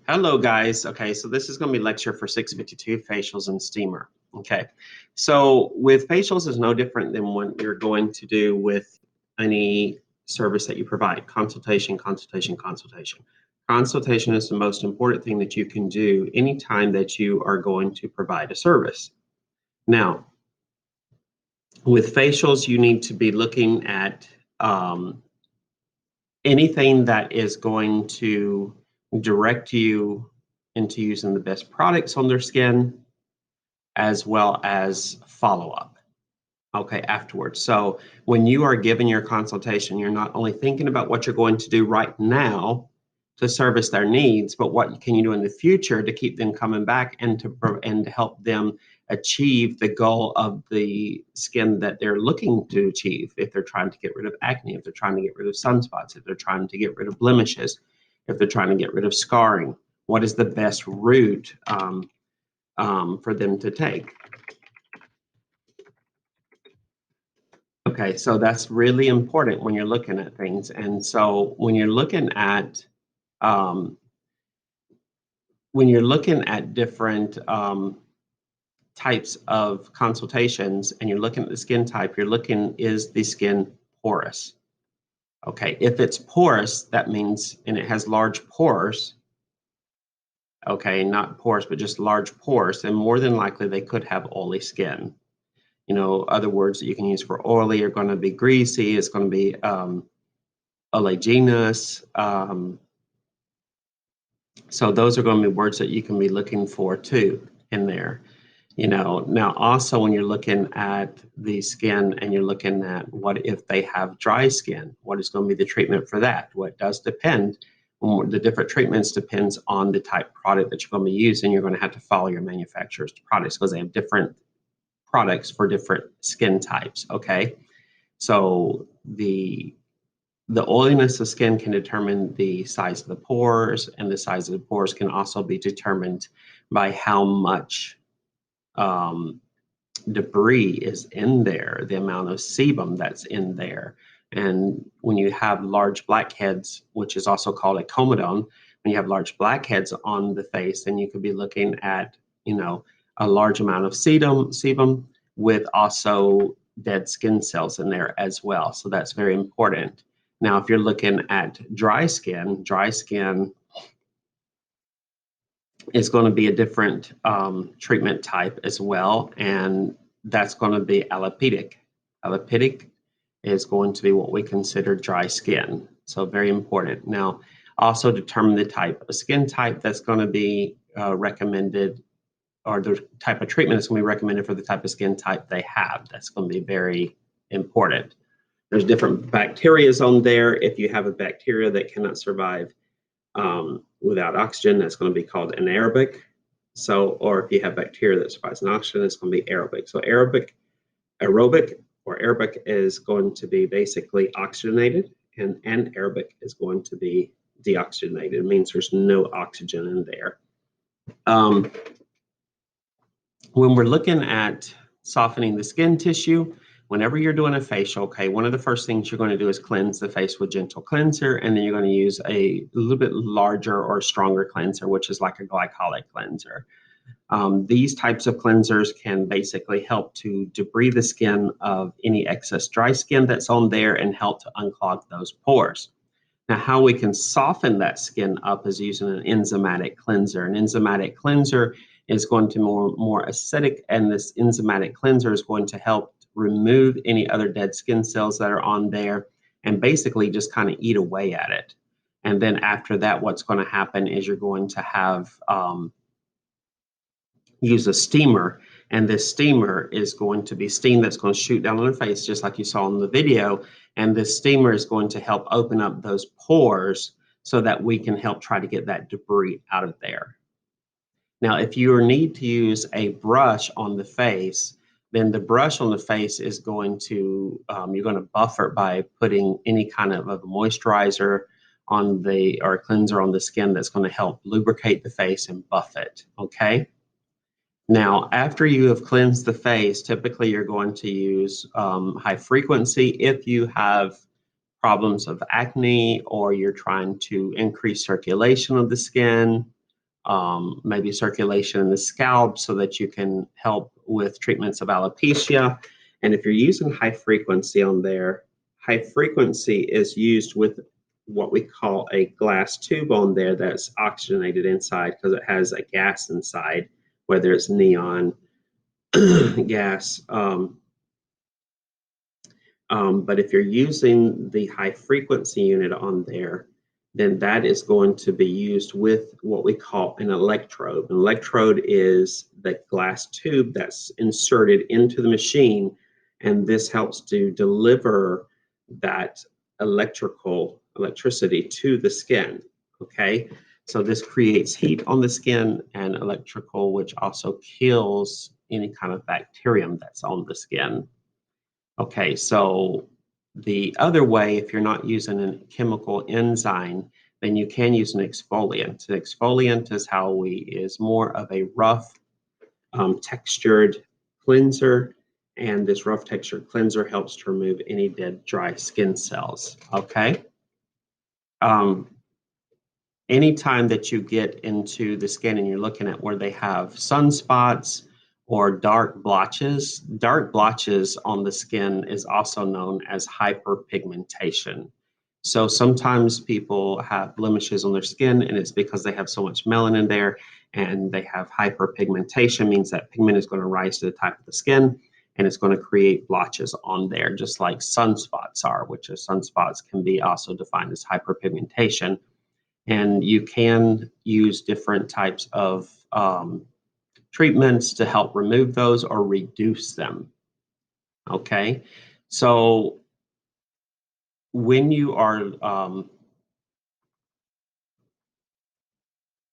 Hello, guys. Okay, so this is going to be lecture for 652 facials and steamer. Okay, so with facials is no different than what you're going to do with any service that you provide. Consultation, consultation, consultation. Consultation is the most important thing that you can do anytime that you are going to provide a service. Now, with facials, you need to be looking at anything that is going to direct you into using the best products on their skin, as well as follow-up, okay, afterwards. So when you are giving your consultation, you're not only thinking about what you're going to do right now to service their needs, but what can you do in the future to keep them coming back and to help them achieve the goal of the skin that they're looking to achieve. If they're trying to get rid of acne, if they're trying to get rid of sunspots, if they're trying to get rid of blemishes, if they're trying to get rid of scarring, what is the best route for them to take? Okay, so that's really important when you're looking at things. And so um, when you're looking at different types of consultations and you're looking at the skin type, you're looking, is the skin porous? Okay, if it's porous, that means, and it has large pores, okay, not porous, but just large pores, then more than likely they could have oily skin. You know, other words that you can use for oily are going to be greasy, it's going to be oleaginous. So those are going to be words that you can be looking for too in there. You know, now also when you're looking at the skin and you're looking at what if they have dry skin, what is going to be the treatment for that? Well, it does depend. The different treatments depends on the type of product that you're going to be using. You're going to have to follow your manufacturer's products because they have different products for different skin types. Okay, so the oiliness of skin can determine the size of the pores, and the size of the pores can also be determined by how much debris is in there, the amount of sebum that's in there. And when you have large blackheads, which is also called a comedone, when you have large blackheads on the face, then you could be looking at, you know, a large amount of sebum with also dead skin cells in there as well. So that's very important. Now, if you're looking at dry skin is going to be a different treatment type as well, and that's going to be alopecia. Alopecia is going to be what we consider dry skin, so very important. Now, also determine the type of skin type that's going to be recommended, or the type of treatment that's going to be recommended for the type of skin type they have. That's going to be very important. There's different bacterias on there. If you have a bacteria that cannot survive without oxygen, that's going to be called anaerobic. So, or if you have bacteria that survives in oxygen, it's going to be aerobic. So aerobic or aerobic is going to be basically oxygenated, and anaerobic is going to be deoxygenated. It means there's no oxygen in there. When we're looking at softening the skin tissue, whenever you're doing a facial, okay, one of the first things you're going to do is cleanse the face with gentle cleanser, and then you're going to use a little bit larger or stronger cleanser, which is like a glycolic cleanser. These types of cleansers can basically help to debride the skin of any excess dry skin that's on there and help to unclog those pores. Now, how we can soften that skin up is using an enzymatic cleanser. An enzymatic cleanser is going to be more acidic, and this enzymatic cleanser is going to help remove any other dead skin cells that are on there and basically just kind of eat away at it. And then after that, what's going to happen is you're going to have use a steamer, and this steamer is going to be steam that's going to shoot down on the face, just like you saw in the video. And this steamer is going to help open up those pores so that we can help try to get that debris out of there. Now, if you need to use a brush on the face, then the brush on the face is going to, you're going to buffer by putting any kind of a moisturizer on the, or a cleanser on the skin that's going to help lubricate the face and buff it, okay? Now, after you have cleansed the face, typically you're going to use high frequency if you have problems of acne or you're trying to increase circulation of the skin. maybe circulation in the scalp so that you can help with treatments of alopecia. And if you're using high frequency on there, high frequency is used with what we call a glass tube on there that's oxygenated inside because it has a gas inside, whether it's neon gas. But if you're using the high frequency unit on there, then that is going to be used with what we call an electrode. An electrode is the glass tube that's inserted into the machine, and this helps to deliver that electricity to the skin, okay? So this creates heat on the skin and electrical, which also kills any kind of bacterium that's on the skin. Okay, so the other way, if you're not using a chemical enzyme, then you can use an exfoliant. An exfoliant is more of a rough, textured cleanser, and this rough textured cleanser helps to remove any dead, dry skin cells. Okay. Anytime that you get into the skin and you're looking at where they have sunspots or dark blotches on the skin is also known as hyperpigmentation. So sometimes people have blemishes on their skin and it's because they have so much melanin there and they have hyperpigmentation, means that pigment is going to rise to the top of the skin and it's going to create blotches on there, just like sunspots are, which is sunspots can be also defined as hyperpigmentation. And you can use different types of treatments to help remove those or reduce them. Okay, so when you are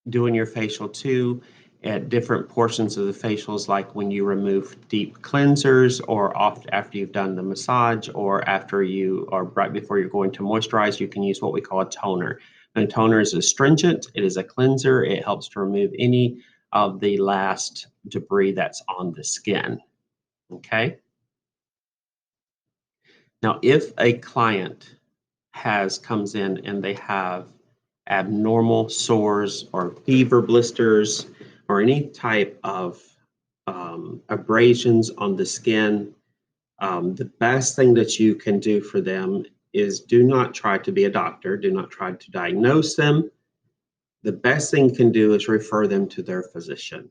doing your facial too, at different portions of the facials, like when you remove deep cleansers or after you've done the massage or after you or right before you're going to moisturize, you can use what we call a toner. And a toner is astringent, it is a cleanser, it helps to remove any of the last debris that's on the skin. Okay. Now, if a client comes in and they have abnormal sores or fever blisters or any type of abrasions on the skin, the best thing that you can do for them is do not try to be a doctor, do not try to diagnose them. The best thing you can do is refer them to their physician.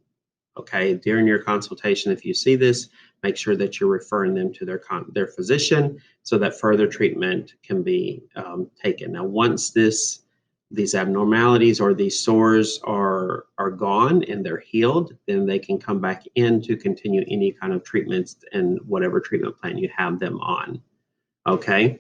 Okay, during your consultation, if you see this, make sure that you're referring them to their physician so that further treatment can be taken. Now, once these abnormalities or these sores are gone and they're healed, then they can come back in to continue any kind of treatments and whatever treatment plan you have them on. Okay.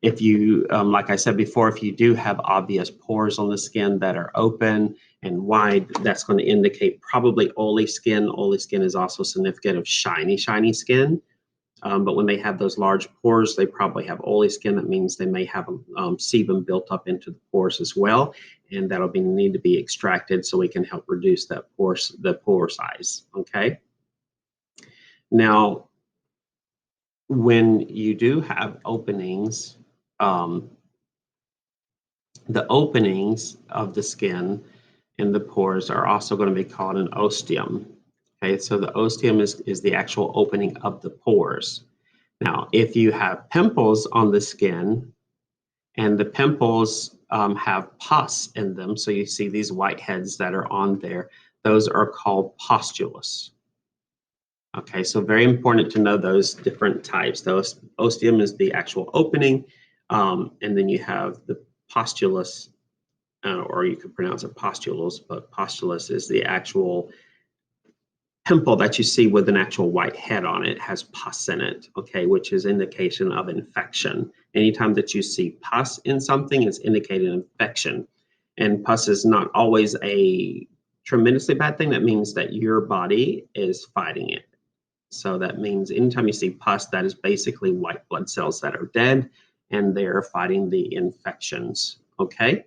If you, like I said before, if you do have obvious pores on the skin that are open and wide, that's going to indicate probably oily skin. Oily skin is also significant of shiny skin. But when they have those large pores, they probably have oily skin. That means they may have sebum built up into the pores as well, and that'll need to be extracted so we can help reduce the pore size. Okay. Now, when you do have openings, the openings of the skin and the pores are also going to be called an ostium. Okay, so the ostium is the actual opening of the pores. Now, if you have pimples on the skin and the pimples have pus in them, so you see these white heads that are on there, those are called pustules. Okay, so very important to know those different types. The ostium is the actual opening, and then you have the postulus, or you could pronounce it pustules, but postulus is the actual pimple that you see with an actual white head on it, has pus in it, okay, which is indication of infection. Anytime that you see pus in something, it's indicating infection. And pus is not always a tremendously bad thing. That means that your body is fighting it. So that means anytime you see pus, that is basically white blood cells that are dead and they're fighting the infections, okay?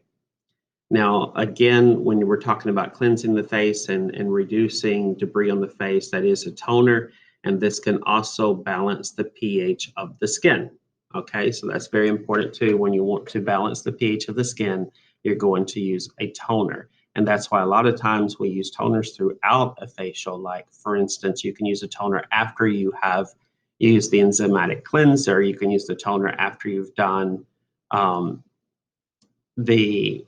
Now, again, when we're talking about cleansing the face and reducing debris on the face, that is a toner, and this can also balance the pH of the skin. Okay, so that's very important too. When you want to balance the pH of the skin, you're going to use a toner. And that's why a lot of times we use toners throughout a facial. Like, for instance, you can use a toner after you have used the enzymatic cleanser. You can use the toner after you've done the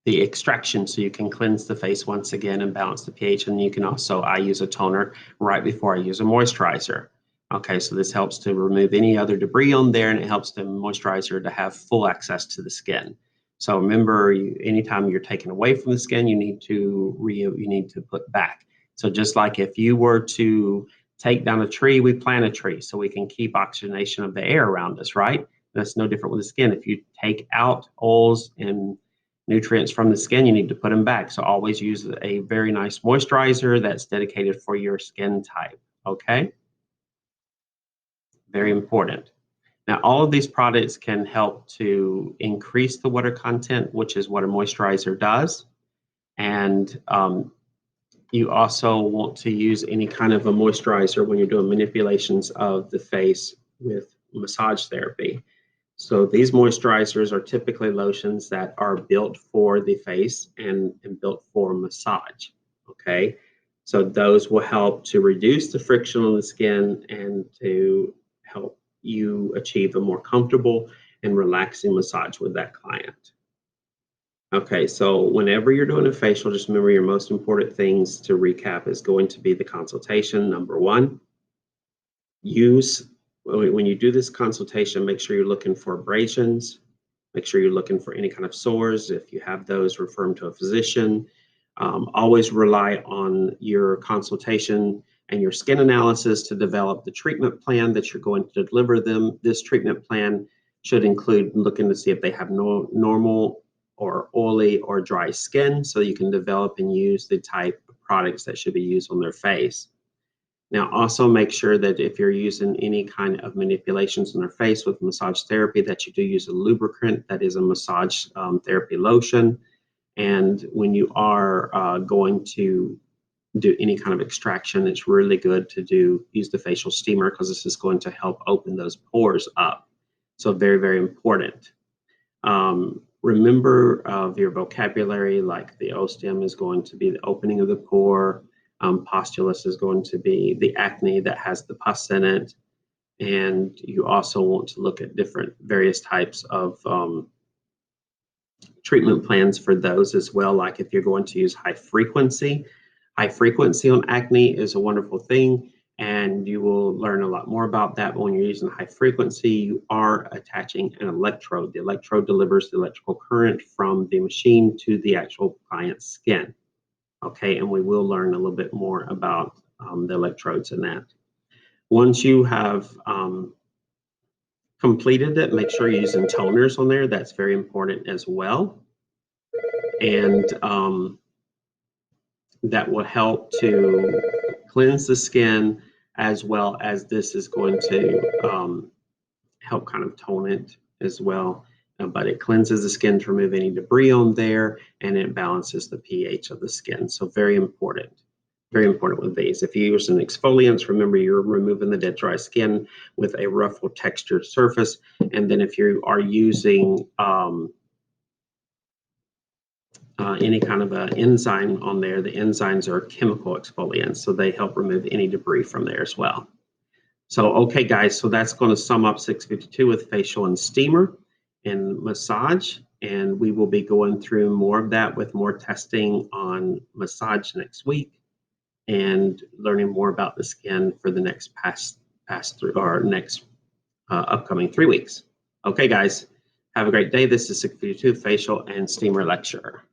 extraction, so you can cleanse the face once again and balance the pH. And you can also, I use a toner right before I use a moisturizer. Okay, so this helps to remove any other debris on there, and it helps the moisturizer to have full access to the skin. So remember, anytime you're taking away from the skin, you need to put back. So just like if you were to take down a tree, we plant a tree so we can keep oxygenation of the air around us, right? That's no different with the skin. If you take out oils and nutrients from the skin, you need to put them back. So always use a very nice moisturizer that's dedicated for your skin type, okay? Very important. Now, all of these products can help to increase the water content, which is what a moisturizer does. And you also want to use any kind of a moisturizer when you're doing manipulations of the face with massage therapy. So these moisturizers are typically lotions that are built for the face and built for massage, okay? So those will help to reduce the friction on the skin and to help you achieve a more comfortable and relaxing massage with that client. Okay, so whenever you're doing a facial, just remember your most important things to recap is going to be the consultation. Number one, when you do this consultation, make sure you're looking for abrasions. Make sure you're looking for any kind of sores. If you have those, refer them to a physician. Always rely on your consultation and your skin analysis to develop the treatment plan that you're going to deliver them. This treatment plan should include looking to see if they have normal or oily or dry skin, so you can develop and use the type of products that should be used on their face. Now, also make sure that if you're using any kind of manipulations on their face with massage therapy, that you do use a lubricant that is a massage therapy lotion. And when you are going to do any kind of extraction, it's really good to use the facial steamer, because this is going to help open those pores up. So very, very important. Remember of your vocabulary, like the ostium is going to be the opening of the pore. Postulus is going to be the acne that has the pus in it. And you also want to look at various types of treatment plans for those as well. Like if you're going to use high frequency on acne is a wonderful thing, and you will learn a lot more about that. But when you're using high frequency, you are attaching an electrode. The electrode delivers the electrical current from the machine to the actual client's skin. Okay, and we will learn a little bit more about the electrodes in that. Once you have completed it, make sure you're using toners on there. That's very important as well. And that will help to cleanse the skin, as well as this is going to help kind of tone it as well. But it cleanses the skin to remove any debris on there, and it balances the pH of the skin. So very important with these. If you use an exfoliant, remember you're removing the dead dry skin with a rough or textured surface. And then if you are using any kind of an enzyme on there, the enzymes are chemical exfoliants, so they help remove any debris from there as well. So, okay, guys, so that's going to sum up 652 with facial and steamer and massage. And we will be going through more of that with more testing on massage next week, and learning more about the skin for the next pass through our next upcoming 3 weeks. Okay, guys, have a great day. This is 652 Facial and Steamer Lecture.